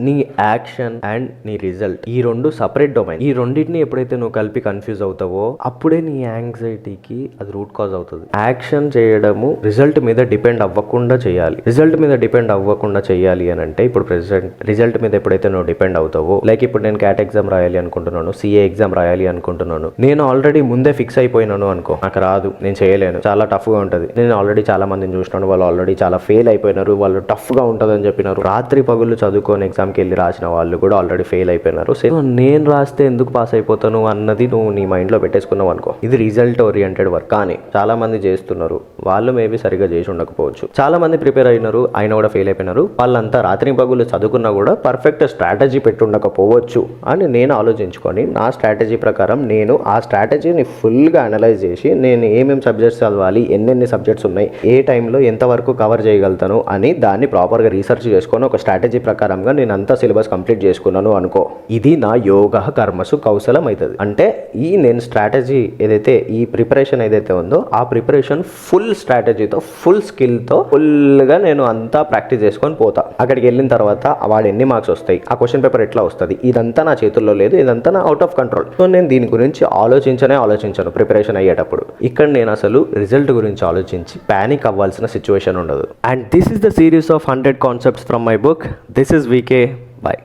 నీ action and నీ result ఈ రెండు సపరేట్ డొమైన్. ఈ రెండింటిని ఎప్పుడైతే నువ్వు కలిపి కన్ఫ్యూజ్ అవుతావో అప్పుడే నీ యాంగ్జైటీకి అది రూట్ కాజ్ అవుతుంది. యాక్షన్ చేయడము రిజల్ట్ మీద డిపెండ్ అవ్వకుండా చేయాలి. రిజల్ట్ మీద డిపెండ్ అవ్వకుండా చేయాలి అని అంటే ఇప్పుడు ప్రెసెంట్ రిజల్ట్ మీద ఎప్పుడైతే నువ్వు డిపెండ్ అవుతావో, లైక్ ఇప్పుడు నేను క్యాట్ ఎగ్జామ్ రాయాలి అనుకుంటున్నాను, సిఏ ఎగ్జామ్ రాయాలి అనుకుంటున్నాను, నేను ఆల్రెడీ ముందే ఫిక్స్ అయిపోయినాను అనుకో, నాకు రాదు, నేను చేయలేను, చాలా టఫ్ గా ఉంటుంది. నేను ఆల్రెడీ చాలా మందిని చూసినాను, వాళ్ళు ఆల్రెడీ చాలా ఫెయిల్ అయిపోయినారు, వాళ్ళు టఫ్ గా ఉంటుంది అని చెప్పినారు. రాత్రి పగుళ్ళు చదువుకొని ఎగ్జామ్కి వెళ్ళి రాసిన వాళ్ళు కూడా ఆల్రెడీ ఫెయిల్ అయిపోయినారు. సో నేను రాస్తే ఎందుకు పాస్ అయిపోతాను అన్నది నువ్వు నీ మైండ్లో పెట్టేసుకున్నావు అనుకో, ఇది రిజల్ట్ ఓరియంటెడ్ వర్క్. కానీ చాలా మంది చేస్తున్నారు, వాళ్ళు మేబీ సరిగా చేసి ఉండకపోవచ్చు. చాలా మంది ప్రిపేర్ అయినారు, అయినా కూడా ఫెయిల్ అయిపోయినారు. వాళ్ళంతా రాత్రి పగుళ్ళు చదువుకున్నా కూడా పర్ఫెక్ట్ స్ట్రాటజీ పెట్టి ఉండకపోవచ్చు అని నేను ఆలోచించుకొని నా స్ట్రాటజీ ప్రకారం నేను ఆ స్ట్రాటజీని ఫుల్గా అనలైజ్ చేసి నేను ఏమేమి సబ్జెక్ట్స్ చదవాలి, ఎన్నెన్ని సబ్జెక్ట్స్ ఉన్నాయి, ఏ టైంలో ఎంతవరకు కవర్ చేయగలుగుతాను అని దాన్ని ప్రాపర్గా రీసెర్చ్ చేసుకొని ఒక స్ట్రాటజీ ప్రకారంగా నేను అంతా సిలబస్ కంప్లీట్ చేసుకున్నాను అనుకో, ఇది నా యోగ కర్మసు కౌశలం అవుతుంది. అంటే ఈ నేను స్ట్రాటజీ ఏదైతే ఈ ప్రిపరేషన్ ఏదైతే ఉందో ఆ ప్రిపరేషన్ ఫుల్ స్ట్రాటజీతో ఫుల్ స్కిల్తో ఫుల్గా నేను అంతా ప్రాక్టీస్ చేసుకొని పోతా. అక్కడికి వెళ్ళిన తర్వాత వాడు ఎన్ని మార్క్స్ వస్తాయి, ఆ క్వశ్చన్ పేపర్ ఎట్లా వస్తుంది, ఇదంతా నా చేతుల్లో లేదు, ఇదంతా నా అవుట్ ఆఫ్ కంట్రోల్. సో నేను దీని గురించి ఆలోచించను ప్రిపరేషన్ అయ్యేటప్పుడు. ఇక్కడ నేను అసలు రిజల్ట్ గురించి ఆలోచించి ప్యానిక్ అవ్వాల్సిన సిచ్యువేషన్ ఉండదు. And this is the series of 100 concepts from my book. This is VK. Bye.